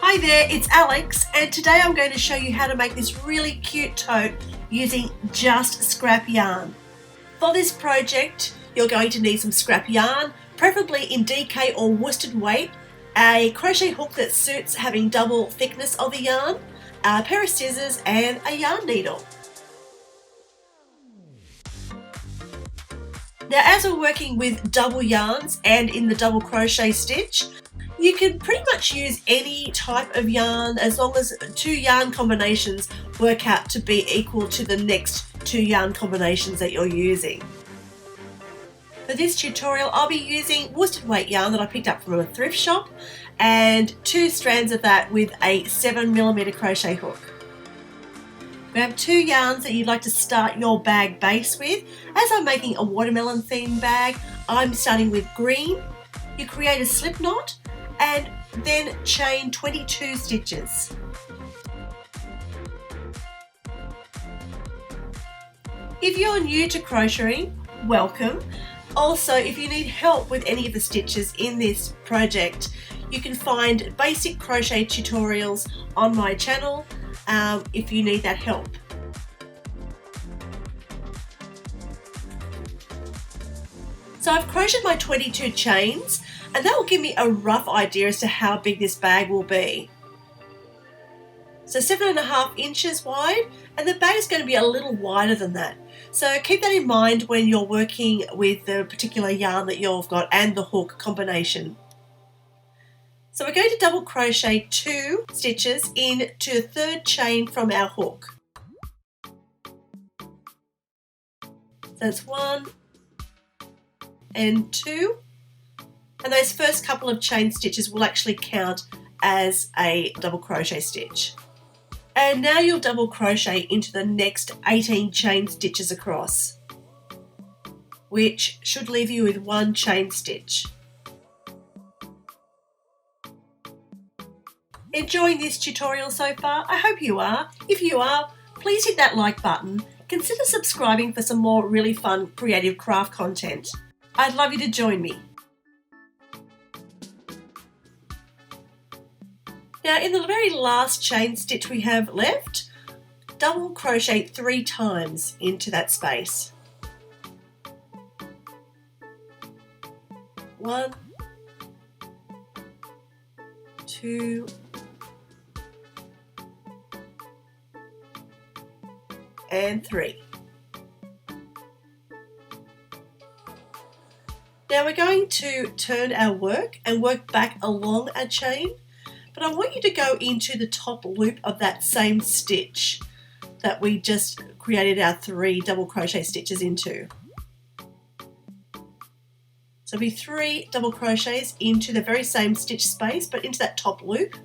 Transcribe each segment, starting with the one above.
Hi there, it's Alex, and today I'm going to show you how to make this really cute tote using just scrap yarn. For this project, you're going to need some scrap yarn, preferably in DK or worsted weight, a crochet hook that suits having double thickness of the yarn, a pair of scissors and a yarn needle. Now, as we're working with double yarns and in the double crochet stitch, you can pretty much use any type of yarn as long as two yarn combinations work out to be equal to the next two yarn combinations that you're using. For this tutorial, I'll be using worsted weight yarn that I picked up from a thrift shop and 2 strands of that with a 7mm crochet hook. Grab 2 yarns that you'd like to start your bag base with. As I'm making a watermelon themed bag, I'm starting with green. You create a slip knot and then chain 22 stitches. If you're new to crocheting, welcome. Also, if you need help with any of the stitches in this project, you can find basic crochet tutorials on my channel if you need that help. So I've crocheted my 22 chains, and that will give me a rough idea as to how big this bag will be. So 7.5 inches wide, and the bag is going to be a little wider than that. So keep that in mind when you're working with the particular yarn that you've got and the hook combination. So we're going to double crochet 2 stitches into the 3rd chain from our hook. So that's 1 and 2. And those first couple of chain stitches will actually count as a double crochet stitch. And now you'll double crochet into the next 18 chain stitches across, which should leave you with 1 chain stitch. Enjoying this tutorial so far? I hope you are. If you are, please hit that like button. Consider subscribing for some more really fun creative craft content. I'd love you to join me. Now, in the very last chain stitch we have left, double crochet 3 times into that space. 1, 2, and 3. Now we're going to turn our work and work back along a chain, but I want you to go into the top loop of that same stitch that we just created our 3 double crochet stitches into. So it'll be 3 double crochets into the very same stitch space, but into that top loop.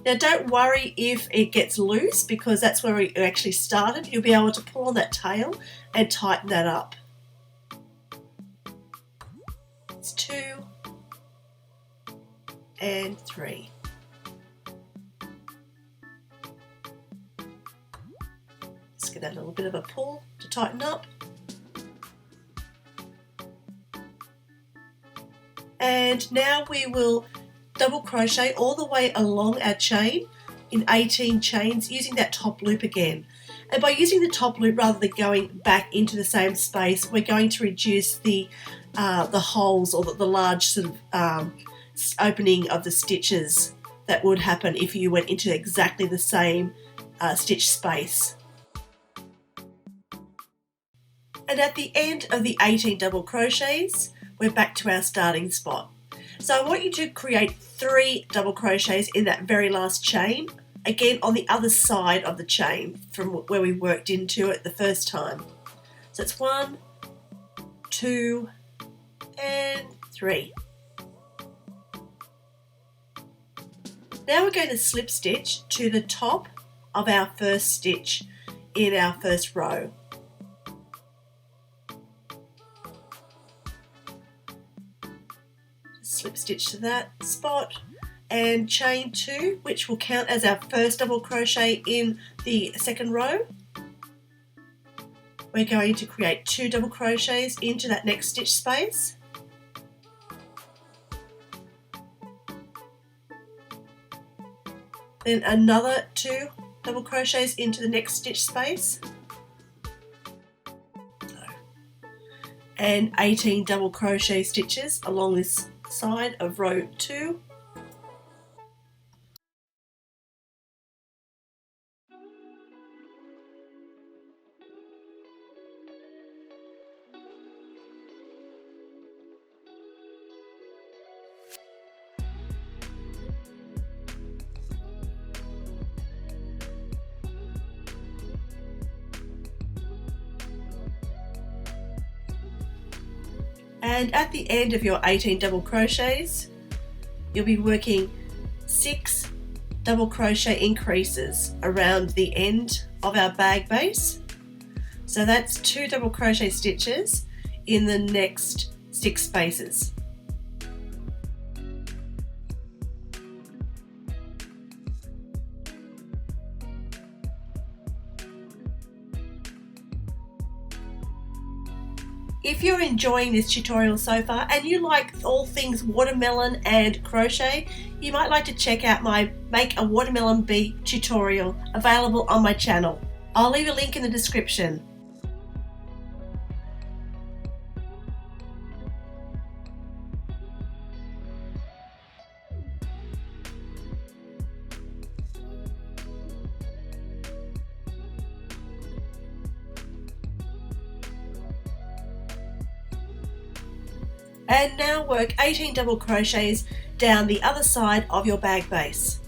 Now don't worry if it gets loose, because that's where we actually started. You'll be able to pull on that tail and tighten that up. It's 2 and 3. Just give that a little bit of a pull to tighten up. And now we will double crochet all the way along our chain in 18 chains using that top loop again. And by using the top loop rather than going back into the same space, we're going to reduce the holes or the large sort of opening of the stitches that would happen if you went into exactly the same stitch space. And at the end of the 18 double crochets, we're back to our starting spot. So I want you to create 3 double crochets in that very last chain, again on the other side of the chain from where we worked into it the first time. So it's 1, 2, and 3. Now we're going to slip stitch to the top of our first stitch in our first row. Slip stitch to that spot and chain 2, which will count as our first double crochet in the second row. We're going to create 2 double crochets into that next stitch space. then another 2 double crochets into the next stitch space, and 18 double crochet stitches along this side of row 2. And at the end of your 18 double crochets, you'll be working 6 double crochet increases around the end of our bag base. So that's 2 double crochet stitches in the next 6 spaces. If you're enjoying this tutorial so far and you like all things watermelon and crochet, you might like to check out my Make a Watermelon Bee tutorial available on my channel. I'll leave a link in the description. And now work 18 double crochets down the other side of your bag base.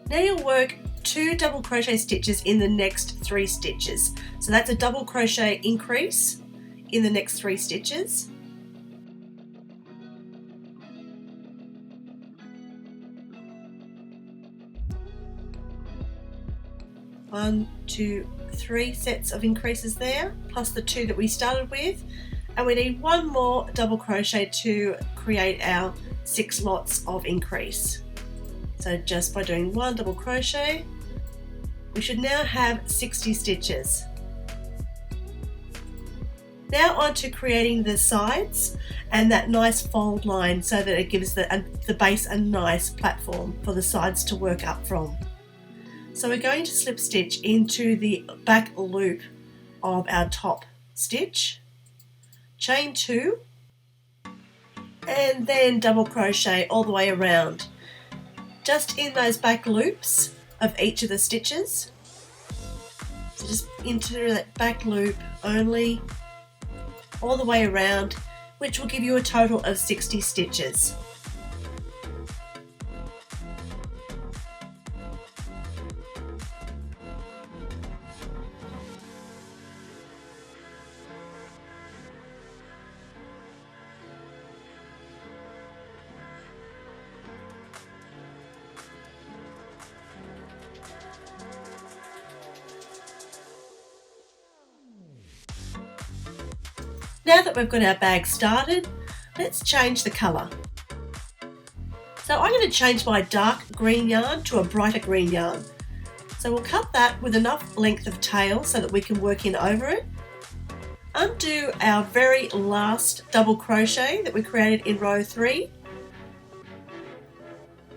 Now you'll work 2 double crochet stitches in the next 3 stitches. So that's a double crochet increase in the next 3 stitches. One, two, 3 sets of increases there, plus the 2 that we started with. And we need 1 more double crochet to create our 6 lots of increase. So just by doing 1 double crochet, we should now have 60 stitches. Now on to creating the sides and that nice fold line so that it gives the base a nice platform for the sides to work up from. So we're going to slip stitch into the back loop of our top stitch, chain 2, and then double crochet all the way around, just in those back loops of each of the stitches. So just into that back loop only, all the way around, which will give you a total of 60 stitches. Now that we've got our bag started, let's change the colour. So I'm going to change my dark green yarn to a brighter green yarn. So we'll cut that with enough length of tail so that we can work in over it. Undo our very last double crochet that we created in row 3.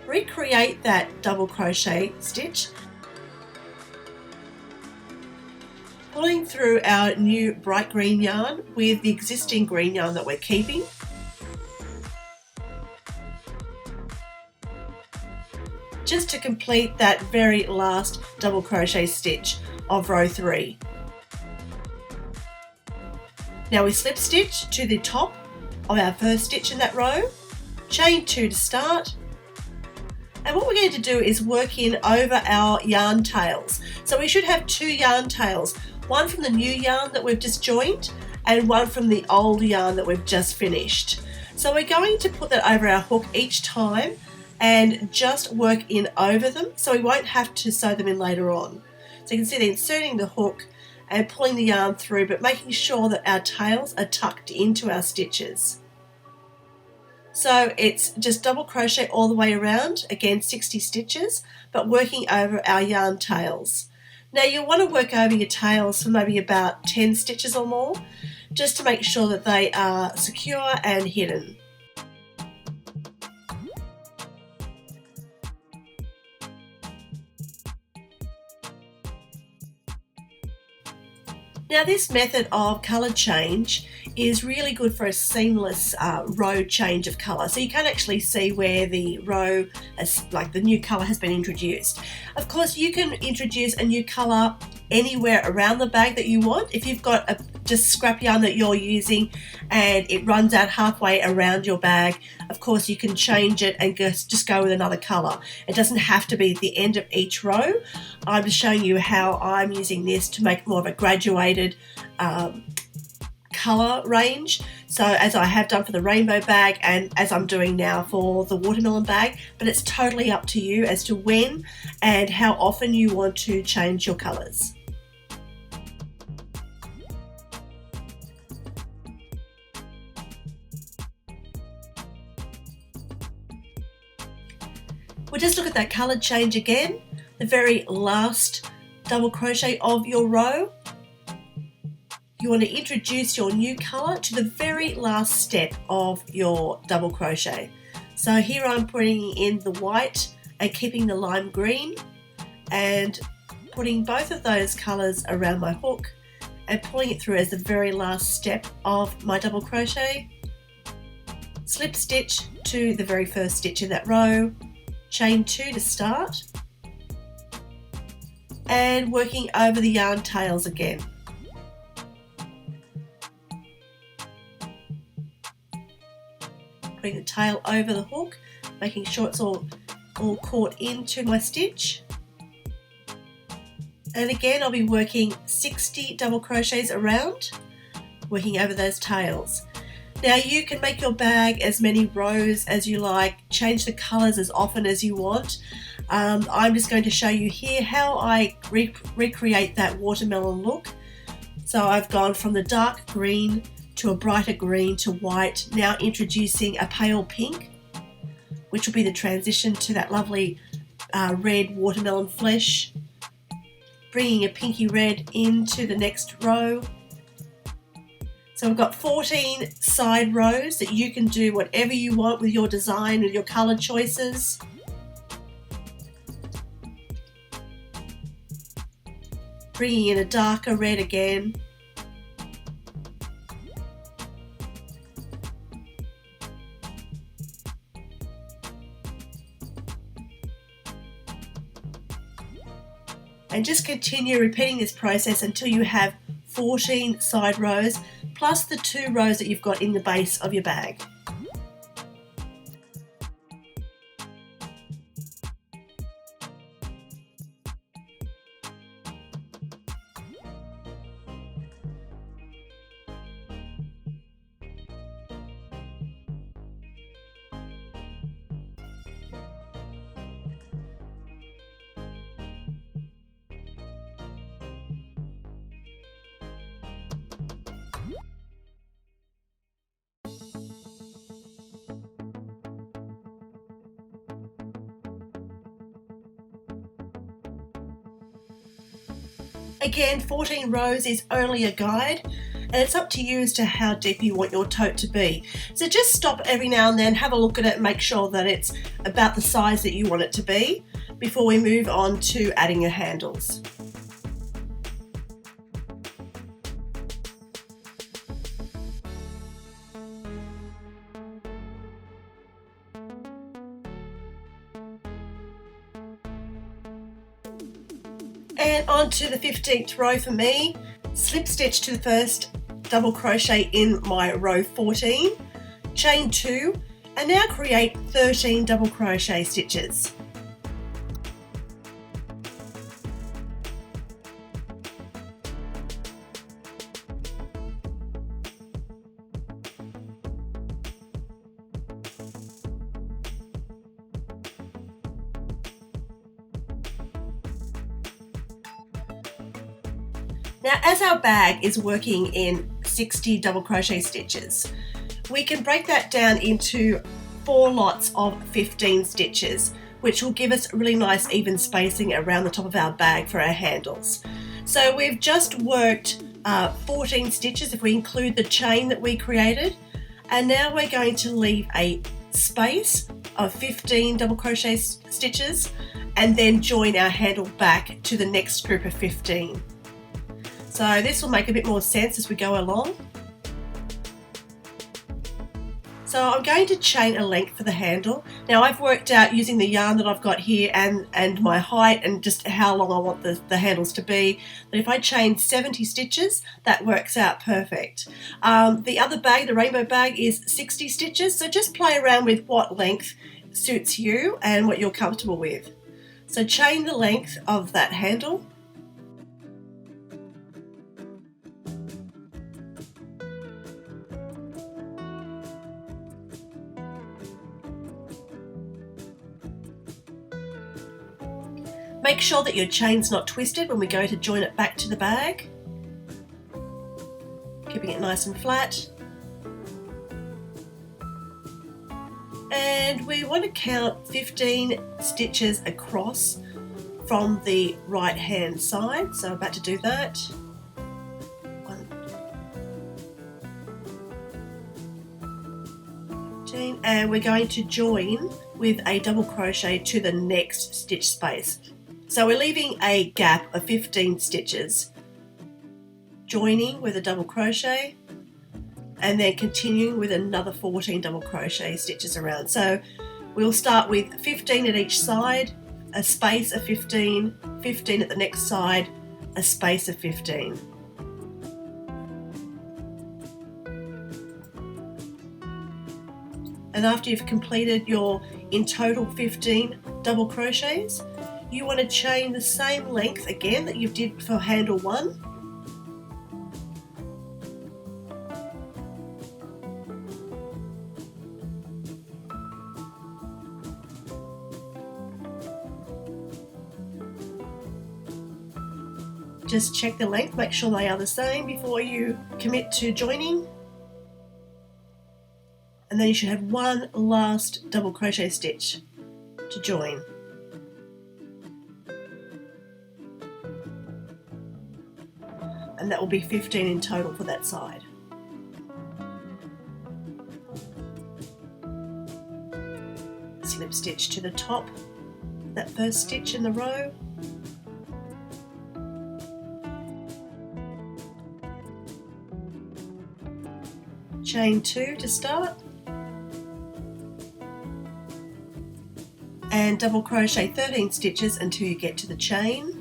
Recreate that double crochet stitch, pulling through our new bright green yarn with the existing green yarn that we're keeping. Just to complete that very last double crochet stitch of row 3. Now we slip stitch to the top of our first stitch in that row, chain 2 to start, and what we're going to do is work in over our yarn tails. So we should have 2 yarn tails, one from the new yarn that we've just joined and one from the old yarn that we've just finished. So we're going to put that over our hook each time and just work in over them so we won't have to sew them in later on. So you can see they're inserting the hook and pulling the yarn through, but making sure that our tails are tucked into our stitches. So it's just double crochet all the way around, again 60 stitches, but working over our yarn tails. Now you'll want to work over your tails for maybe about 10 stitches or more, just to make sure that they are secure and hidden. Now this method of colour change is really good for a seamless row change of colour. So you can actually see where the row, like the new colour has been introduced. Of course you can introduce a new colour anywhere around the bag that you want. If you've got a just scrap yarn that you're using and it runs out halfway around your bag, of course you can change it and just go with another colour. It doesn't have to be at the end of each row. I'm just showing you how I'm using this to make more of a graduated colour range. So as I have done for the rainbow bag and as I'm doing now for the watermelon bag, but it's totally up to you as to when and how often you want to change your colours. We'll just look at that colour change again, the very last double crochet of your row. You want to introduce your new colour to the very last step of your double crochet. So here I'm putting in the white and keeping the lime green and putting both of those colours around my hook and pulling it through as the very last step of my double crochet. Slip stitch to the very first stitch in that row, chain 2 to start, and working over the yarn tails again. Putting the tail over the hook, making sure it's all caught into my stitch. And again I'll be working 60 double crochets around, working over those tails. Now you can make your bag as many rows as you like, change the colours as often as you want. I'm just going to show you here how I recreate that watermelon look. So I've gone from the dark green to a brighter green to white, now introducing a pale pink, which will be the transition to that lovely red watermelon flesh, bringing a pinky red into the next row. So we've got 14 side rows that you can do whatever you want with your design, with your colour choices. Bringing in a darker red again. And just continue repeating this process until you have 14 side rows plus the 2 rows that you've got in the base of your bag. Again, 14 rows is only a guide and it's up to you as to how deep you want your tote to be. So just stop every now and then, have a look at it and make sure that it's about the size that you want it to be before we move on to adding your handles. And on to the 15th row for me, slip stitch to the first double crochet in my row 14, chain 2, and now create 13 double crochet stitches. Now, as our bag is working in 60 double crochet stitches, we can break that down into 4 lots of 15 stitches, which will give us really nice even spacing around the top of our bag for our handles. So we've just worked 14 stitches if we include the chain that we created, and now we're going to leave a space of 15 double crochet stitches and then join our handle back to the next group of 15. So this will make a bit more sense as we go along. So I'm going to chain a length for the handle. Now I've worked out using the yarn that I've got here and my height and just how long I want the handles to be, that if I chain 70 stitches, that works out perfect. The other bag, the rainbow bag, is 60 stitches, so just play around with what length suits you and what you're comfortable with. So chain the length of that handle. Make sure that your chain's not twisted when we go to join it back to the bag. Keeping it nice and flat. And we want to count 15 stitches across from the right hand side. So I'm about to do that. 1, and we're going to join with a double crochet to the next stitch space. So we're leaving a gap of 15 stitches, joining with a double crochet, and then continuing with another 14 double crochet stitches around. So we'll start with 15 at each side, a space of 15, 15 at the next side, a space of 15. And after you've completed your in total 15 double crochets, you want to chain the same length again that you did for handle 1. Just check the length, make sure they are the same before you commit to joining. And then you should have one last double crochet stitch to join. And that will be 15 in total for that side. Slip stitch to the top, that first stitch in the row. Chain 2 to start. And double crochet 13 stitches until you get to the chain.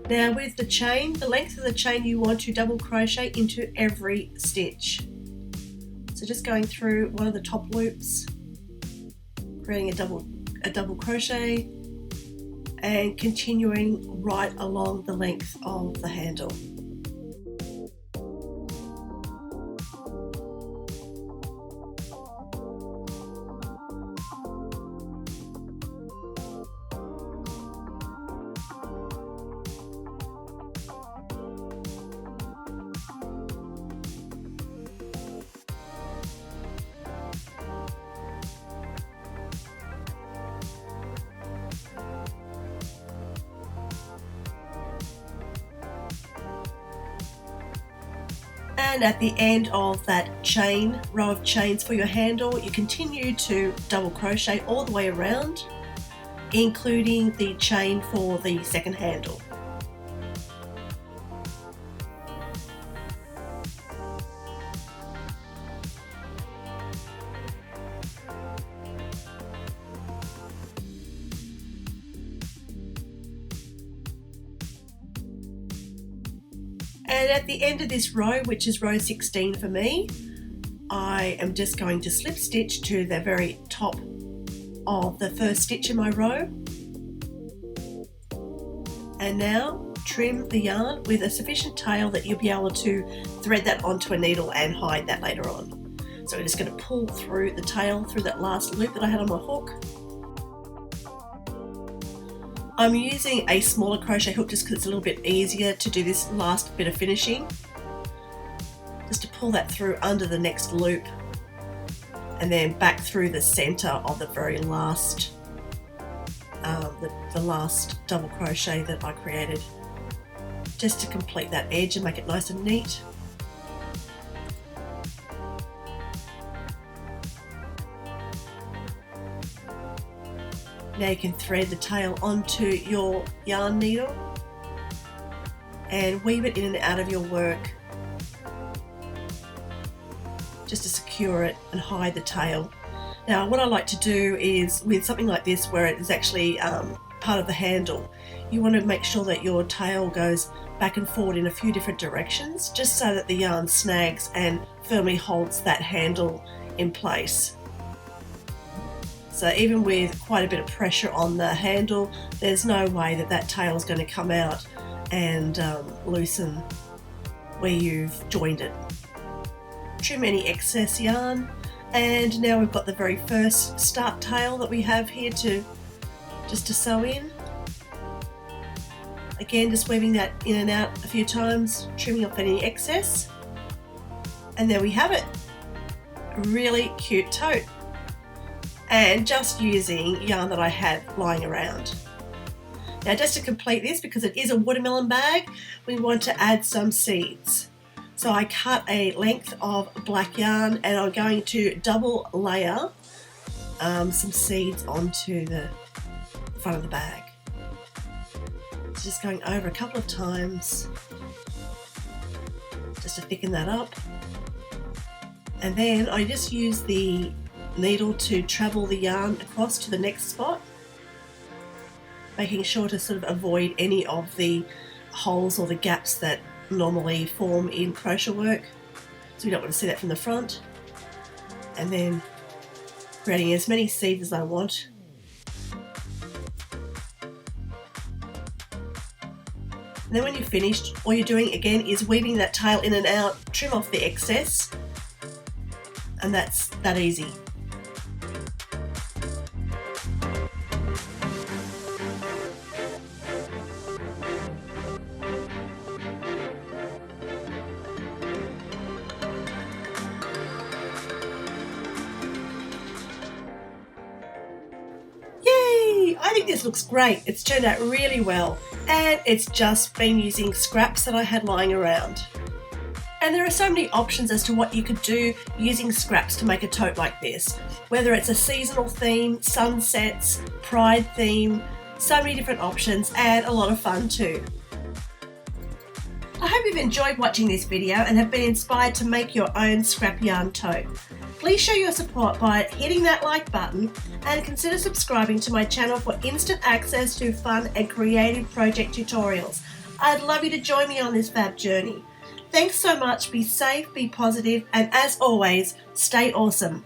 Now with the chain, the length of the chain you want to double crochet into every stitch. So just going through one of the top loops, creating a double crochet and continuing right along the length of the handle. And at the end of that chain, row of chains for your handle, you continue to double crochet all the way around, including the chain for the second handle. And at the end of this row, which is row 16 for me, I am just going to slip stitch to the very top of the first stitch in my row, and now trim the yarn with a sufficient tail that you'll be able to thread that onto a needle and hide that later on. So we're just going to pull through the tail through that last loop that I had on my hook. I'm using a smaller crochet hook just because it's a little bit easier to do this last bit of finishing. Just to pull that through under the next loop and then back through the center of the very last the last double crochet that I created, just to complete that edge and make it nice and neat. Now you can thread the tail onto your yarn needle and weave it in and out of your work just to secure it and hide the tail. Now what I like to do is, with something like this where it is actually part of the handle, you want to make sure that your tail goes back and forward in a few different directions, just so that the yarn snags and firmly holds that handle in place. So even with quite a bit of pressure on the handle, there's no way that that tail is going to come out and loosen where you've joined it. Trim any excess yarn, and now we've got the very first start tail that we have here to sew in. Again, just weaving that in and out a few times, trimming off any excess, and there we have it. A really cute tote, and just using yarn that I had lying around. Now just to complete this, because it is a watermelon bag, we want to add some seeds. So I cut a length of black yarn and I'm going to double layer some seeds onto the front of the bag. So just going over a couple of times just to thicken that up. And then I just use the needle to travel the yarn across to the next spot, making sure to sort of avoid any of the holes or the gaps that normally form in crochet work, so we don't want to see that from the front. And then creating as many seeds as I want. And then when you've finished, all you're doing again is weaving that tail in and out, trim off the excess, and that's that easy. I think this looks great. It's turned out really well, and it's just been using scraps that I had lying around. And there are so many options as to what you could do using scraps to make a tote like this, whether it's a seasonal theme, sunsets, pride theme, so many different options, and a lot of fun too. I hope you've enjoyed watching this video and have been inspired to make your own scrap yarn tote. Please show your support by hitting that like button and consider subscribing to my channel for instant access to fun and creative project tutorials. I'd love you to join me on this fab journey. Thanks so much, be safe, be positive, and as always, stay awesome.